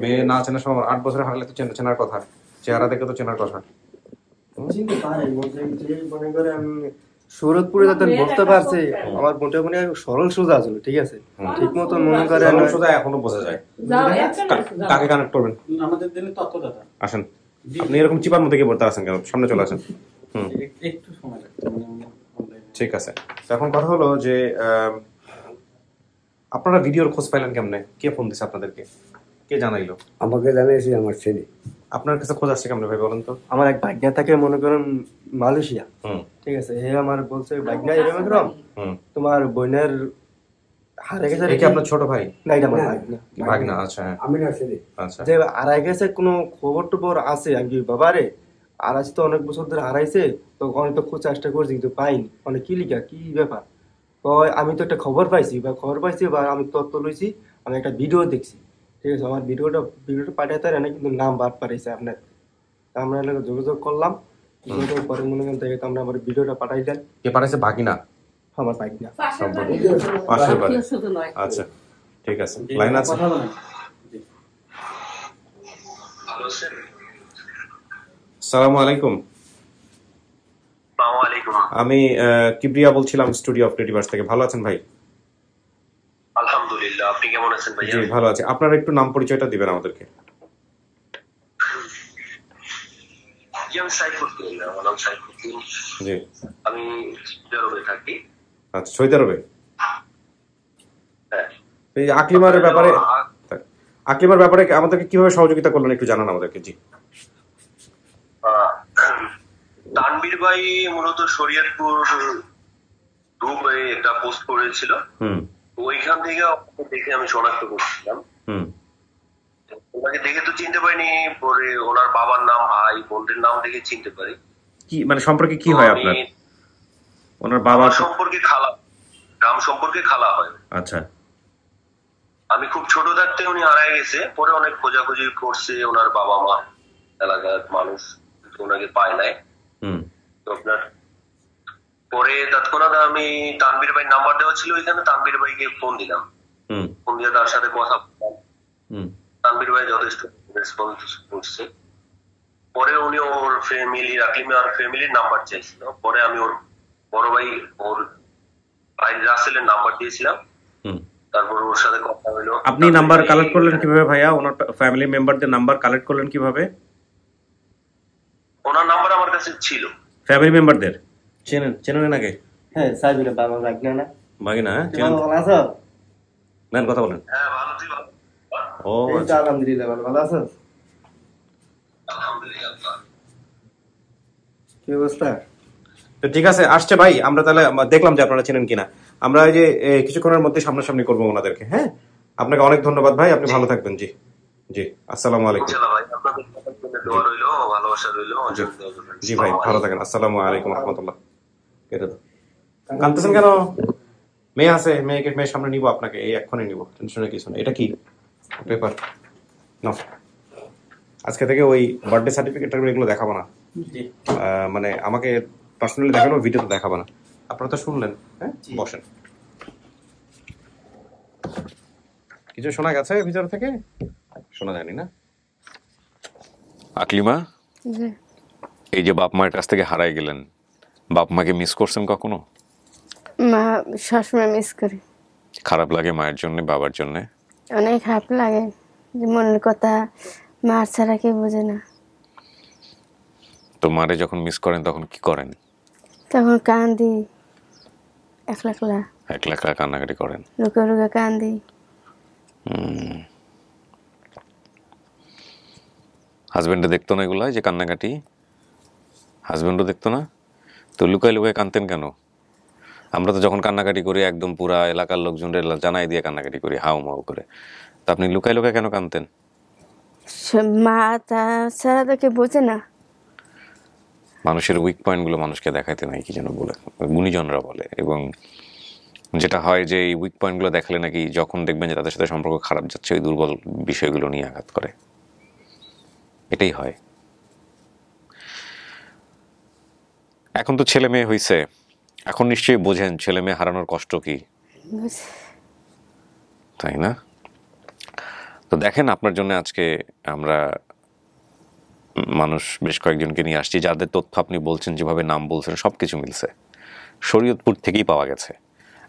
মেয়ে না চেনার সময় 8 বছরে হারালে তো চেনার কথা, চেহারা দেখে তো চেনার কথা। চিনতে পারে, মনে করে আমি শরৎপুরে যাদের বলতে পারছে, আমার মোটামুটি সরল সোজা ছিল, ঠিক আছে, ঠিক মতো মনে করেন সোজা এখনো বোঝা যায়। কাকে কানেক্ট করবেন? আমাদের দিনে তত্ত্বদাতা আসেন, আপনি এরকম চিপার মধ্যে গিয়ে পড়তে আছেন কেন? সামনে চলে আসেন। একটু সময় লাগছে, ঠিক আছে। তো এখন কথা হলো যে আপনারা ভিডিওর খোঁজ পাইলেন কেমনে? কে ফোন দিছে আপনাদেরকে? কে জানাইলো? আমাকে জানাইছি আমার ছেলে। আপনার কাছে খোঁজ আসছে কেমনে ভাই বলেন তো? আমার এক ভাগ্না থাকে মনে করেন মালয়েশিয়া, ঠিক আছে, হে আমার বলছে ভাগ্না এরকম তোমার বোনের হারে গেছে। কি আপনার ছোট ভাই? না, এটা আমার ভাগ্না। ভাগনা? আচ্ছা, আমি না ছেলে। আচ্ছা। যে হারাই গেছে কোনো খবর টবর আছে? আমি বাবারে আর আজ তো অনেক বছর ধরে হারাইছে, তো অনেক তো খোঁজ চেষ্টা করছি কিন্তু পাইনি, অনেক কি লিখা কি ব্যাপার। কয় আমি তো একটা খবর পাইছি বা আমি তথ্য লইছি, আমি একটা ভিডিও দেখছি, ঠিক আছে, আমার ভিডিওটা পাঠাতে পারে না, কিন্তু নাম বাদ পাঠাইছে আপনার। আমরা এলাকা যোগাযোগ করলাম, যোগাযোগ পরে মনে করেন থেকে আমরা আমার ভিডিওটা পাঠাই দেন। কে পাঠাইছে? ভাগিনা? আমার বাইক না, পাশের বাড়ি। আত্মীয় স্বজন নয়। আচ্ছা ঠিক আছে, লাইন আছে। কথা বলেন। আসসালামু আলাইকুম। আমি কিবরিয়া বলছিলাম, স্টুডিও অফ টেডিভার্স থেকে। ভালো আছেন ভাই? আলহামদুলিল্লাহ, আপনি কেমন আছেন ভাইয়া? জি ভালো আছি। আপনার একটু নাম পরিচয়টা দিবেন আমাদেরকে। আমি সাইফুদ্দিন, আমার নাম সাইফুদ্দিন। জি। আমি সৌদি আরবে থাকি। আচ্ছা, সৌদি আরবে? হ্যাঁ। এই আকলিমার ব্যাপারে আমাদেরকে কিভাবে সহযোগিতা করলেন একটু জানান আমাদেরকে। জি। তানভীর ভাই মূলত শরীয়তপুর গ্রুপে একটা পোস্ট করেছিল, ওইখান থেকে দেখে আমি শনাক্ত করছিলাম। ওনাকে দেখে তো চিনতে পারিনি, পরে ওনার বাবার নাম, ভাই বোনদের নাম দেখে চিনতে পারি। কি মানে সম্পর্কে কি হয় আপনার? ওনার বাবা সম্পর্কে খালা, গ্রাম সম্পর্কে খালা হয়। আচ্ছা। আমি খুব ছোট থাকতে উনি হারায় গেছে, পরে অনেক খোঁজাখুঁজি করছে ওনার বাবা মা, এলাকার মানুষ, ওনাকে পায় নাই। আপনার পরে তৎক্ষণাৎ আমি তানভীর ভাই নাম্বার দেওয়া ছিল ওইখানে, তানভীর ভাইকে ফোন দিলাম। ফোন দিয়ে তার সাথে কথা বললাম। তানভীর ভাই যথেষ্ট রেসপন্স করছে। পরে উনি ওর ফ্যামিলির, আকলিমার ফ্যামিলির নাম্বার চাইছিল। পরে আমি ওর বড় ভাই, ওর ভাই রাসেলের নাম্বার দিয়েছিলাম। তারপর ওর সাথে কথা হলো। আপনি নাম্বার কালেক্ট করলেন কিভাবে ভাইয়া? ওনার ফ্যামিলি মেম্বারদের নাম্বার কালেক্ট করলেন কিভাবে? ওনার নাম্বার আমার কাছে ছিল। ফ্যামিলি মেম্বারদের চেনেন আগে? হ্যাঁ, সাইফুলের বাবা ভাগনা না? ভাগিনা, হ্যাঁ। ভালো আছো? নেন কথা বলেন। হ্যাঁ ভালো, তুই ভালো? ও আচ্ছা, আলহামদুলিল্লাহ ভালো আছো? আলহামদুলিল্লাহ। কি অবস্থা? তো ঠিক আছে, আসছে ভাই। আমরা তাহলে দেখলাম যে আপনারা চেনেন কিনা। আমরা এই যে কিছুক্ষণের মধ্যে সামনাসামনি করবো ওনাদেরকে। হ্যাঁ, আপনাকে অনেক ধন্যবাদ ভাই, আপনি ভালো থাকবেন। জি জি, আসসালামু আলাইকুম। জি ভাই, ভালো থাকেন। আসসালামু আলাইকুম রহমতুল্লাহ। কাঁদতেছেন কেন? মেয়ে আছে, মেয়ের সামনে নিবো আপনাকে, এই এক্ষুনি নিবো, টেনশনের কিছু না। এটা কি পেপার? না, আজকে থেকে ওই বার্থডে সার্টিফিকেট এগুলো দেখাবো না। মানে আমাকে পার্সোনালি দেখানো, ভিডিওতে দেখাবো না। আপনারা তো শুনলেন। হ্যাঁ, বসেন। কিছু শোনা গেছে ভিতর থেকে? শোনা যায়নি না? আকলিমা, এই যে বাপ মায়ের কাছ থেকে হারাই গেলেন, বাপ মাকে মিস করছেন কখনো? মা সবসময় মিস করি। খারাপ লাগে মায়ের জন্য, বাবার জন্য? অনেক খারাপ লাগে, যে মনের কথা মার ছাড়া কেউ বোঝে না। তো মারে যখন মিস করেন তখন কি করেন? তখন কান্দি, একলা একলা কান্নাকাটি করেন? লুকে লুকে কান্দি। হাজবেন্ডে দেখতো না এগুলা, যে কান্নাকাটি? হাজবেন্ডও দেখতো না? তো লুকায় লুকায় কানতেন কেন? আমরা তো যখন কান্নাকাটি করি একদম পুরা এলাকার লোকজনের জানাই দিয়ে কান্নাকাটি করি, হাউ মাউ করে। তা আপনি লুকায় লুকায় কেন কানতেন? মা ছাড়া তো কেউ বোঝে না। মানুষের উইক পয়েন্টগুলো মানুষকে দেখাইতে নাই কি যেন বলে, গুণীজনরা বলে। এবং যেটা হয় যে এই উইক পয়েন্টগুলো দেখালে নাকি যখন দেখবেন যে তাদের সাথে সম্পর্ক খারাপ যাচ্ছে, ওই দুর্বল বিষয়গুলো নিয়ে আঘাত করে। এটাই হয়। এখন তো ছেলে মেয়ে হয়েছে, এখন নিশ্চয়ই বোঝেন ছেলে মেয়ে হারানোর কষ্ট কি, তাই না? তো দেখেন, আপনার জন্য আজকে আমরা মানুষ বেশ কয়েকজনকে নিয়ে আসছি, যাদের তথ্য আপনি বলছেন, যেভাবে নাম বলছেন সবকিছু মিলছে, শরীয়তপুর থেকেই পাওয়া গেছে।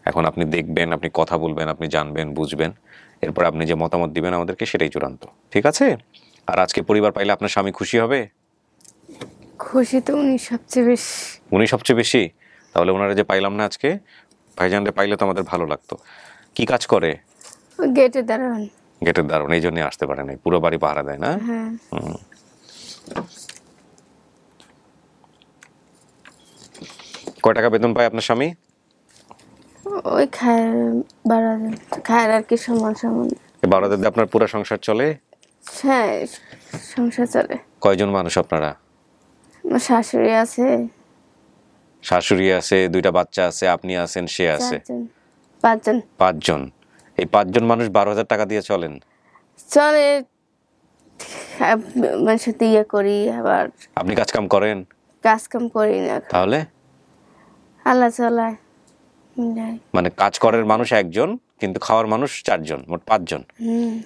এখন আপনি দেখবেন, আপনি কথা বলবেন, আপনি জানবেন, বুঝবেন, এরপর আপনি যে মতামত দিবেন আমাদেরকে, সেটাই চূড়ান্ত। ঠিক আছে? আর আজকে পরিবার পাইলে আপনার স্বামী খুশি হবে? খুশি তো উনি সবচেয়ে বেশি। উনি সবচেয়ে বেশি? তাহলে ওনারা যে পাইলাম না আজকে, ভাইজানরে পাইলে তো আমাদের ভালো লাগতো। কি কাজ করে? গেটের দারোয়ান। গেটের দারোয়ান, এই জন্যই আসতে পারে নাই, পুরো বাড়ি পাহারা দেয় না? হ্যাঁ। কয় টাকা বেতন পায় আপনার স্বামী? ওই খায়ের আর কি সমান। 12,000 দিয়ে আপনার পুরো সংসার চলে? হ্যাঁ, সংসার চলে। কয়জন মানুষ আপনারা? আমার শাশুড়ি আছে, শাশুড়ি আছে, 2টা বাচ্চা আছে, আপনি আছেন, সে আছে, 5 জন। 5 জন। এই 5 জন মানুষ 12,000 টাকা দিয়ে চলেন? চলে, মানুষের ইয়ে করি, আবার আপনি কাজ কাম করেন? কাজ কাম করি না, তাহলে আল্লাহ চালায়। মানে কাজ করার মানুষ 1 জন, কিন্তু খাওয়ার মানুষ 4 জন, মোট 5 জন,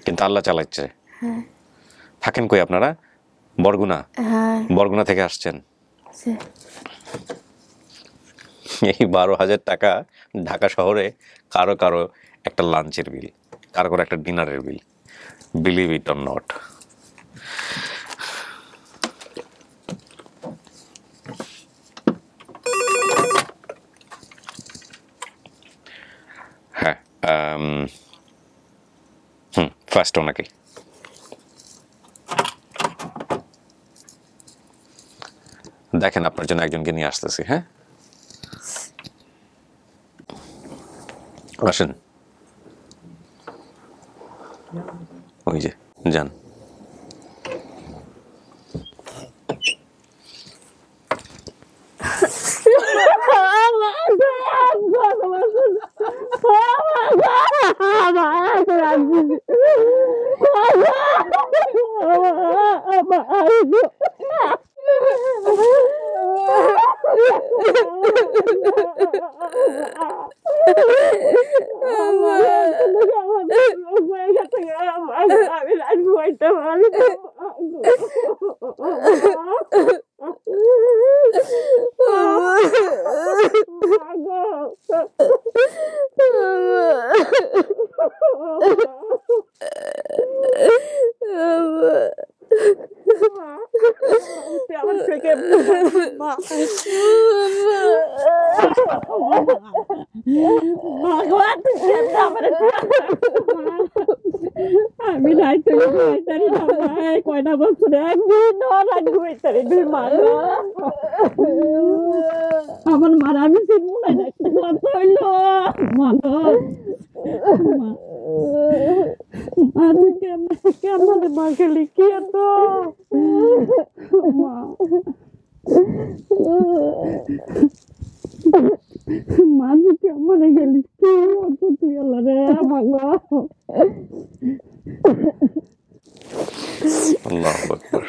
কিন্তু আল্লাহ চালাচ্ছে। থাকেন কই আপনারা? বরগুনা? হ্যাঁ। বরগুনা থেকে আসছেন? এই 12,000 টাকা ঢাকা শহরে কারো কারো একটা লাঞ্চের বিল, কারো কারো একটা ডিনারের bill. Believe it or not. হ্যাঁ, ফার্স্ট ওনাকে দেখেন, আপনার জন্য একজনকে নিয়ে আসতেছি। হ্যাঁ, আসেন। ওই যে যান। আমি রাইতে কয়টা বছরে একদিন রাইতে 2 মাস আমার মারা আমি চিনবো না, একটা কথা হইল মানুষ কেমন মাকে লিখিয়ে তো মাঝে কেমন গেলিস তুই আল্লাহ রে মাগো। আল্লাহু আকবার।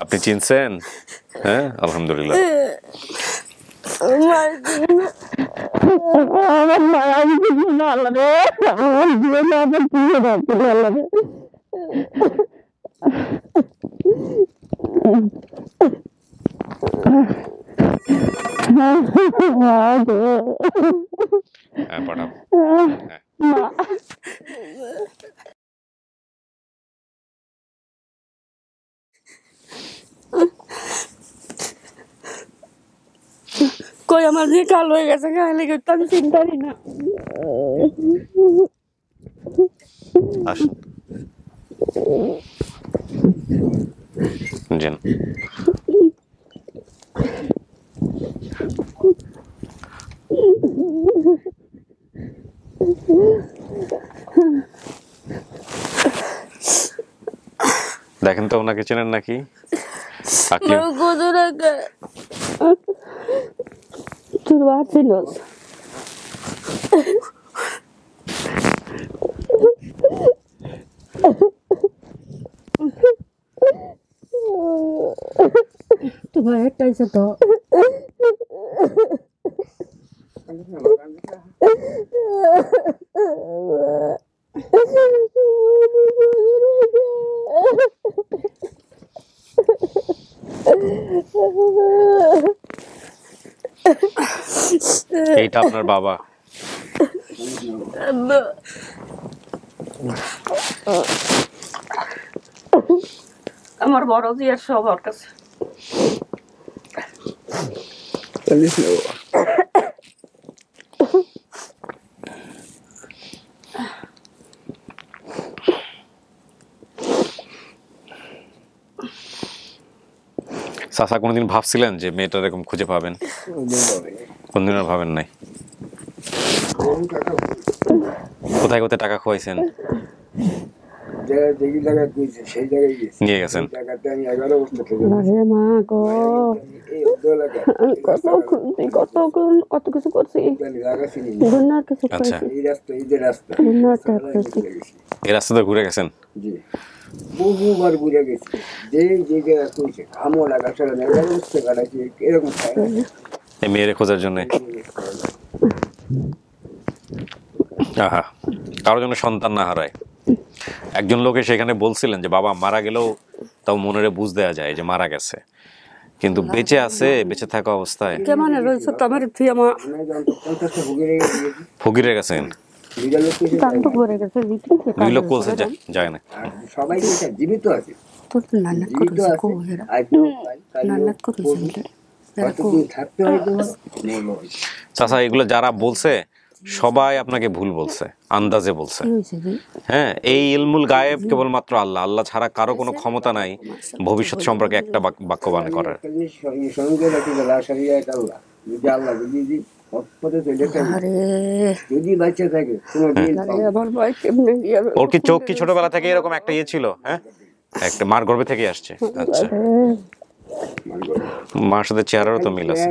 আপনি চিনছেন? হ্যাঁ, আলহামদুলিল্লাহ। হ্যাঁ, পাঠাও। কই আমার যে কাল হয়ে গেছে, গায়ে গেছে, আমি চিন্তারই না। আসুন, যান। দেখেন তো ওনাকে চেনেন নাকি? তোর বাপ ছিল তো ভাই একটাই তো এইটা আপনার বাবা? আমার বড় জিয়ার সবার কাছে। চাচা কোনদিন ভাবছিলেন যে মেয়েটা এরকম খুঁজে পাবেন? কোনদিন আর ভাবেন নাই? কোথায় কোথায় টাকা খোয়াইছেন? যে জায়গায় কইছে সেই জায়গায় গেছি নিয়ে গেছেন জায়গাতে আমি 11 বছর থেকে আরে মা গো এই এলাকা কত কিছু করছি দুনিয়ার কিছু আচ্ছা এই রাস্তা এই যে রাস্তা এই রাস্তাতে ঘুরে গেছেন জি বহুবার ঘুরে গেছি যে যে জায়গায় কইছে আমও লাগা ছাড়া 11 বছর কাটাইছি এরকম এই মেয়ের খোঁজার জন্য আহা কারোর জন্য সন্তান না হারায় একজন লোকে সেখানে বলছিলেন যে বাবা মারা গেলেও তাও মনের বুঝ দেওয়া যায় যে মারা গেছে কিন্তু বেঁচে আছে বেঁচে থাকা অবস্থায় কেমন রয়েছে তোমার ফিয়ামা ফকিরে গেছেন কান্ড করে গেছে দুই লোক বলছে যায় না সবাই জীবিত আছে তোর নানা করেছে কোহেরা নানা করেছে চাচা এগুলো যারা বলছে সবাই আপনাকে ভুল বলছে আন্দাজে বলছে হ্যাঁ এই ইলমুল গায়েব কেবলমাত্র আল্লাহ আল্লাহ ছাড়া কারো কোনো ক্ষমতা নাই ভবিষ্যৎ সম্পর্কে একটা বাক্যবান করার ওর কি চোখ কি ছোটবেলা থেকে এরকম একটা ইয়ে ছিল হ্যাঁ একটা মার গর্ভে থেকে আসছে আচ্ছা মার সাথে চেহারারও তো মিল আছে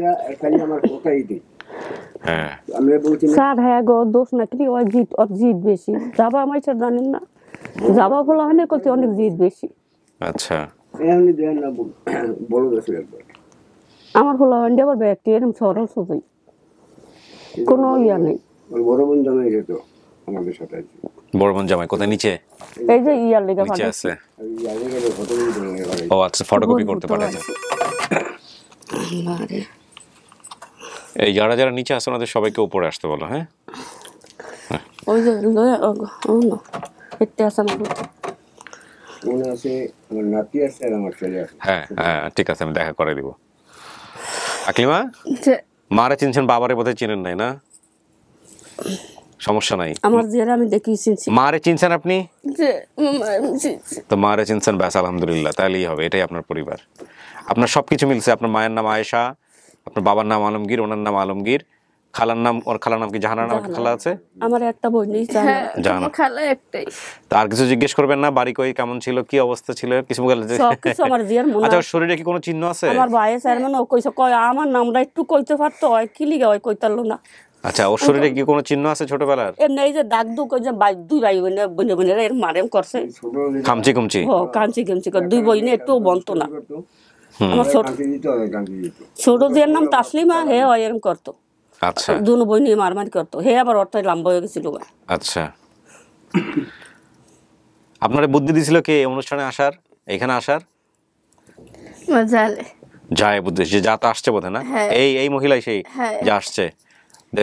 হ্যাঁ স্যার হ্যাঁ গো দোষ না কি ওই জিদ বেশি যাবা আমার স্যার জানেন না যাবা বলা হয় না কত অনেক জিদ বেশি আচ্ছা আমার হলো ইন্ডিয়া আবার ব্যক্তি এরকম সরল সোজাই কোনো ইয়া নেই বড় বোন জামাই যেত আমাদের সাথে বড় বোন জামাই কোথায় নিচে এই যে ইয়ার লেগে নিচে আছে ও আচ্ছা ফটোকপি করতে পারে এই যারা যারা নিচে আছে ওনাদের সবাইকে উপরে আসতে বলো হ্যাঁ ওই যে পেটে আছে না মনে আছে আমার নাতি আছে আর আমার ছেলে আছে হ্যাঁ হ্যাঁ ঠিক আছে আমি দেখা করে দিব আকলিমা মারে চিনছেন বাবারে বোধহয় চিনেন নাই না সমস্যা নাই আমার জিয়ারা আমি দেখি চিনছি মারে চিনছেন আপনি যে তো মারে চিনছেন ব্যাস আলহামদুলিল্লাহ তাহলেই হবে এটাই আপনার পরিবার আপনার সবকিছু মিলছে আপনার মায়ের নাম আয়েশা আপনার বাবার নাম আলমগীর ওনার নাম আলমগীর খালার নাম ওর খালার নাম কি জাহানার নাম খালা আছে আমার একটা বোন নেই জাহানা খালা একটাই তার কিছু জিজ্ঞেস করবেন না বাড়ি কই কেমন ছিল কি অবস্থা ছিল কিছু বলে সবকিছু আমার জিয়ার মনে আচ্ছা শরীরে কি কোনো চিহ্ন আছে আমার ভাই চেয়ারম্যান ও কইছে কয় আমার নামটা একটু কইতে পারতো হয় কি লিগা হয় কইতালো না আচ্ছা ওর শরীরে কি কোনো চিহ্ন আছে ছোটবেলার এমনি এই যে দাগ দু কই যে ভাই দুই ভাই বনে বনে এর মারেম করছে খামচি কুমচি ও কাঞ্চি কাঞ্চি করে দুই বইনে একটু বনতো না আমার ছোট জিয়ার নাম তাসলিমা হে হয় এরকম করতো আচ্ছা দুনো বই নিয়ে মারমারি করতো হে আবার অর্থাৎ লম্বা হয়ে গেছিল আচ্ছা আপনার বুদ্ধি দিছিল কে অনুষ্ঠানে আসার এখানে আসার যায় বুদ্ধি যে যা তো আসছে বোধ না এই মহিলাই সেই যা আসছে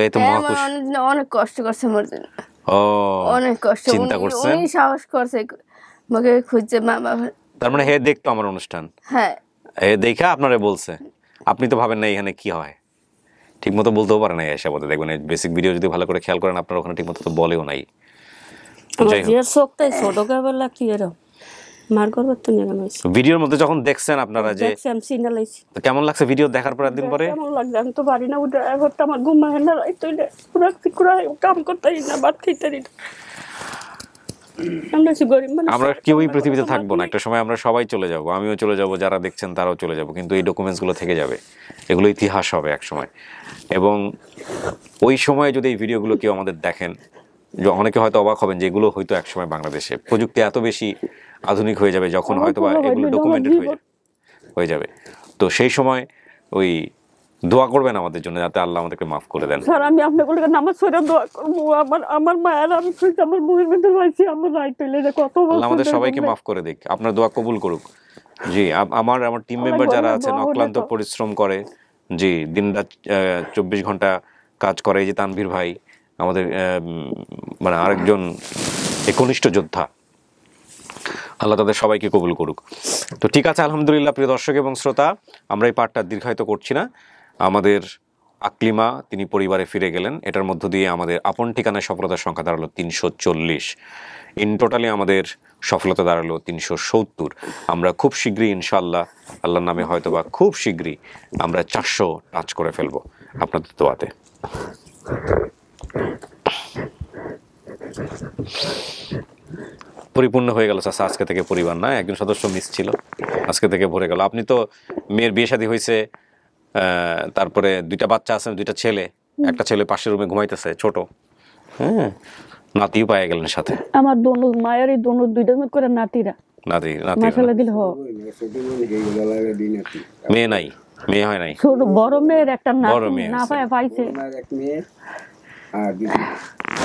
এই তো মহাকুশ অনেক কষ্ট করছে আমার জন্য ও অনেক কষ্ট চিন্তা করছে উনি সাহস করছে আমাকে খুঁজছে মা তার মানে হে দেখতো আমার অনুষ্ঠান হ্যাঁ হে দেখা আপনারে বলছে আপনি তো ভাবেন না এখানে কি হয় ঠিক মতো বলতেও পারে না এসে বলতে দেখবেন বেসিক ভিডিও যদি ভালো করে খেয়াল করেন আপনার ওখানে ঠিক মতো তো বলেও নাই ভিডিওর মধ্যে যখন দেখছেন আপনারা যে কেমন লাগছে ভিডিও দেখার পর একদিন পরে কেমন লাগছে আমি তো বাড়ি না উঠে ঘরটা আমার ঘুম হয় না রাইতে কাম করতে না ভাত খাইতে আমরা কেউই পৃথিবীতে থাকবো না একটা সময় আমরা সবাই চলে যাব আমিও চলে যাব যারা দেখছেন তারাও চলে যাব কিন্তু এই ডকুমেন্টস গুলো থেকে যাবে এগুলো ইতিহাস হবে এক সময় এবং ওই সময় যদি এই ভিডিওগুলো কেউ আমাদের দেখেন অনেকে হয়তো অবাক হবেন যে এগুলো হয়তো এক সময় বাংলাদেশে প্রযুক্তি এত বেশি আধুনিক হয়ে যাবে যখন হয়তো বা এগুলো ডকুমেন্টেড হয়ে যাবে তো সেই সময় ওই দোয়া করবেন আমাদের জন্য যাতে আল্লাহ আমাদেরকে মাফ করে দেন স্যার আমি আপনাকে নামাজ পড়ে দোয়া করব আমার মায়ের আমি আমার মুখের মধ্যে রয়েছি আমার রাইট হইলে যে কত আল্লাহ আমাদের সবাইকে মাফ করে দিক আপনার দোয়া কবুল করুক জি আমার টিম মেম্বার যারা আছেন অক্লান্ত পরিশ্রম করে জি দিনরাত 24 ঘন্টা কাজ করে এই যে তানভীর ভাই আমাদের মানে আরেকজন একনিষ্ঠ যোদ্ধা আল্লাহ তাদের সবাইকে কবুল করুক তো ঠিক আছে আলহামদুলিল্লাহ প্রিয় দর্শক এবং শ্রোতা আমরা এই পাঠটা দীর্ঘায়িত করছি না আমাদের আকলিমা তিনি পরিবারে ফিরে গেলেন এটার মধ্য দিয়ে আমাদের আপন ঠিকানায় সফলতার সংখ্যা দাঁড়ালো 340 ইন টোটালি আমাদের সফলতা দাঁড়ালো 370 আমরা খুব শীঘ্রই ইনশাআল্লাহ আল্লাহর নামে হয়তোবা খুব শীঘ্রই আমরা 400 টাচ করে ফেলবো আপনাদের দোয়াতে পরিপূর্ণ হয়ে গেল চাচা, আজকে থেকে পরিবার না, একজন সদস্য মিস ছিল, আজকে থেকে ভরে গেল। আপনি তো মেয়ের বিয়ে শাদী হয়েছে, তারপরে 2টা বাচ্চা আছে, 2টা ছেলে, একটা ছেলে পাশের রুমে ঘুমাইতেছে ছোট, হ্যাঁ, নাতিও পায়ে গেলেন সাথে। আমার দোনো মায়েরই দোনো 2টা করে নাতিরা, নাতি নাতি মাশাআল্লাহ দিল। মেয়ে নাই, মেয়ে হয় নাই, ছোট বড় মেয়ের একটা নাতি না পাইছে।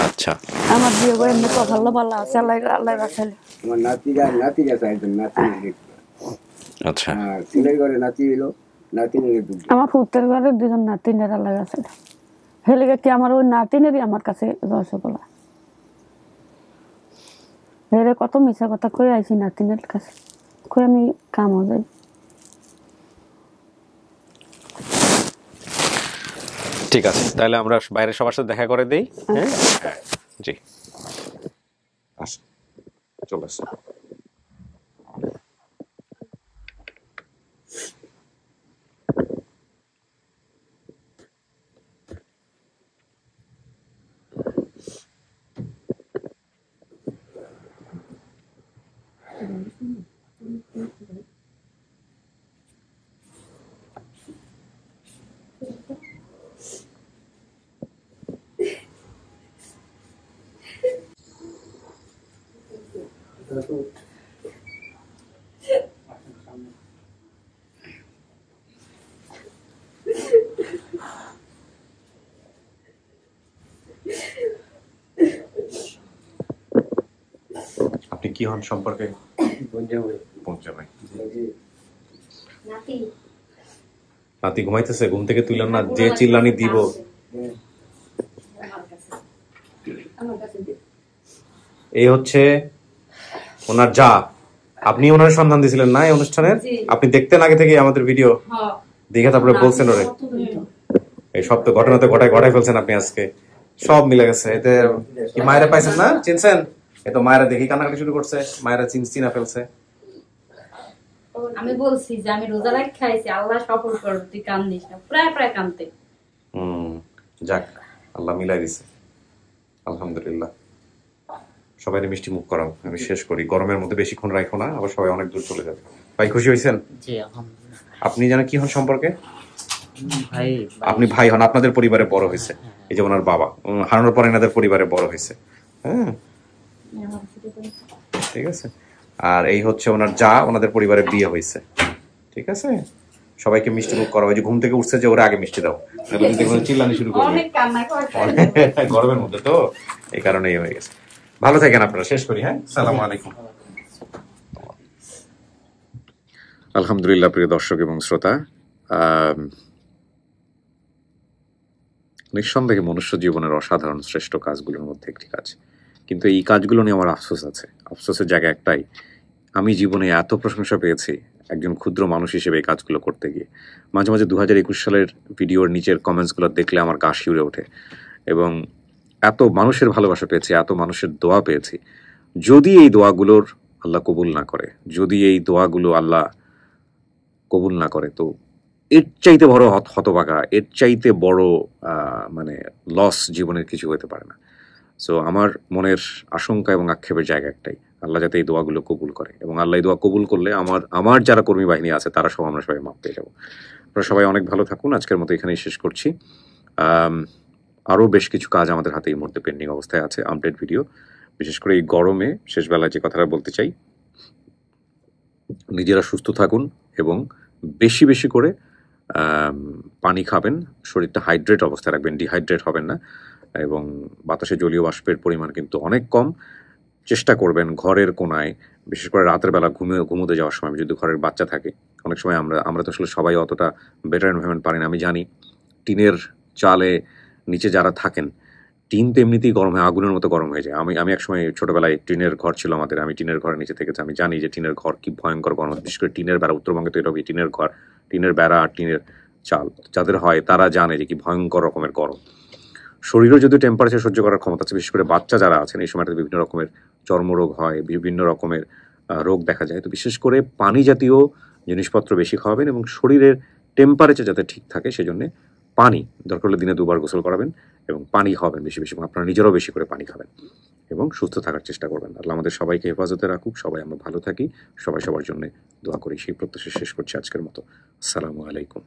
আচ্ছা, আমার বিয়ে করে এমনি ভালো ভালো আছে, আল্লাহ আল্লাহ রাখালে। আমার নাতিরা চাইতেন, নাতি আচ্ছা, ছেলের ঘরে নাতি হইলো, আমার পুত্রের ঘরে 2জন নাতিনের আল্লাহ আছে। হেলে কি আমার ওই নাতিনেরই আমার কাছে রসগোল্লা, হেরে কত মিশা কথা কই আইছি নাতিনের কাছে, কই আমি কামও যাই। ঠিক আছে, তাহলে আমরা বাইরে সবার সাথে দেখা করে দেই। হ্যাঁ, জি, আচ্ছা, চলে আসুন। আপনি কি হন সম্পর্কে? নাতি ঘুমাইতেছে, ঘুম থেকে তুললাম না, যে চিল্লানি দিব। এই হচ্ছে ওনার যা, আপনি ওনার সন্ধান দিয়েছিলেন না এই অনুষ্ঠানের? আপনি দেখতেন আগে থেকে আমাদের ভিডিও দেখে তারপরে বলছেন ওরে, এই সব তো ঘটনাতে ঘটায় ফেলছেন আপনি আজকে, সব মিলে গেছে। এতে কি মায়েরা পাইছেন না, চিনছেন? এ তো মায়েরা দেখি কান্নাকাটি শুরু করছে, মায়েরা চিনা ফেলছে। আমি বলছি যে আমি রোজা রাখ খাইছি, আল্লাহ সফল কর, তুই কান্দিস না, প্রায় কান্দতে। যাক, আল্লাহ মিলাই দিছে, আলহামদুলিল্লাহ। সবাই মিষ্টি মুখ করাও, আমি শেষ করি। গরমের মধ্যে বেশিক্ষণ রাখো না, আবার সবাই অনেক দূর চলে যাবে। ভাই খুশি হয়েছেন? জি আলহামদুলিল্লাহ। আপনি জানেন কি হন সম্পর্কে? ভাই, আপনি ভাই হন, আপনাদের পরিবারে বড় হয়েছে। এই যে ওনার বাবা হারানোর পর এনাদের পরিবারে বড় হয়েছে। হ্যাঁ, ঠিক আছে। আর এই হচ্ছে ওনার যা, ওনাদের পরিবারে বিয়ে হয়েছে। ঠিক আছে, সবাইকে মিষ্টি মুখ করা। ওই যে ঘুম থেকে উঠছে যে ওরা আগে মিষ্টি দাও, চিল্লানি শুরু করবে গরমের মধ্যে, তো এই কারণেই হয়ে গেছে। ভালো থাকেন আপনারা, শেষ করি। হ্যাঁ, আসসালামু আলাইকুম। আলহামদুলিল্লাহ, প্রিয় দর্শক এবং শ্রোতা, নিঃসন্দেহে মনুষ্য জীবনের অসাধারণ শ্রেষ্ঠ কাজগুলোর মধ্যে একটি কাজ, কিন্তু এই কাজগুলো নিয়ে আমার আফসোস আছে। আফসোসের জায়গা একটাই, আমি জীবনে এত প্রশংসা পেয়েছি একজন ক্ষুদ্র মানুষ হিসেবে এই কাজগুলো করতে গিয়ে। মাঝে মাঝে 2021 সালের ভিডিওর নিচের কমেন্টসগুলো দেখলে আমার গা শিউরে ওঠে, এবং এত মানুষের ভালোবাসা পেয়েছি, এত মানুষের দোয়া পেয়েছি। যদি এই দোয়াগুলোর আল্লাহ কবুল না করে, যদি এই দোয়াগুলো আল্লাহ কবুল না করে, তো এর চাইতে বড় হতভাগা, এর চাইতে বড় মানে লস জীবনের কিছু হতে পারে না। সো আমার মনের আশঙ্কা এবং আক্ষেপের জায়গা একটাই, আল্লাহ যাতে এই দোয়াগুলো কবুল করে, এবং আল্লাহ এই দোয়া কবুল করলে আমার যারা কর্মী বাহিনী আছে তারা সব আমরা সবাই মাপ পেয়ে যাবো। আপনারা সবাই অনেক ভালো থাকুন। আজকের মতো এখানেই শেষ করছি। আরও বেশ কিছু কাজ আমাদের হাতে এই মুহূর্তে পেন্ডিং অবস্থায় আছে, আপডেট ভিডিও। বিশেষ করে এই গরমে শেষবেলায় যে কথাটা বলতে চাই, নিজেরা সুস্থ থাকুন এবং বেশি বেশি করে পানি খাবেন, শরীরটা হাইড্রেট অবস্থায় রাখবেন, ডিহাইড্রেট হবেন না, এবং বাতাসে জলীয় বাষ্পের পরিমাণ কিন্তু অনেক কম। চেষ্টা করবেন ঘরের কোনায়, বিশেষ করে রাতের বেলা ঘুমোতে যাওয়ার সময় যদি ঘরের বাচ্চা থাকে, অনেক সময় আমরা তো আসলে সবাই অতটা বেটার এনভায়রনমেন্ট পারি না, আমি জানি। টিনের চালে নিচে যারা থাকেন, টিন তো এমনিতেই গরম হয়, আগুনের মতো গরম হয়ে যায়। আমি একসময় ছোটবেলায় টিনের ঘর ছিল আমাদের, আমি টিনের ঘরের নিচে থেকেছি, আমি জানি যে টিনের ঘর কি ভয়ঙ্কর গরম। বিশেষ করে টিনের বেড়া, উত্তরবঙ্গে তো এরকম টিনের ঘর, টিনের বেড়া আর টিনের চাল যাদের হয় তারা জানে যে কি ভয়ঙ্কর রকমের গরম। শরীরেও যদি টেম্পারেচার সহ্য করার ক্ষমতা আছে, বিশেষ করে বাচ্চা যারা আছেন এই সময়টাতে বিভিন্ন রকমের চর্মরোগ হয়, বিভিন্ন রকমের রোগ দেখা যায়। তো বিশেষ করে পানি জাতীয় জিনিসপত্র বেশি খাওয়াবেন এবং শরীরের টেম্পারেচার যাতে ঠিক থাকে সেজন্য পানি দরকার হলে দিনে 2 বার গোসল করাবেন এবং পানি খাবেন বেশি বেশি, আপনারা নিজেরাও বেশি করে পানি খাবেন এবং সুস্থ থাকার চেষ্টা করবেন। আল্লাহ আমাদের সবাইকে হেফাজতে রাখুক, সবাই আমরা ভালো থাকি, সবাই সবার জন্য দোয়া করি। সেই প্রত্যাশা শেষ করছি আজকের মতো। আসসালামু আলাইকুম।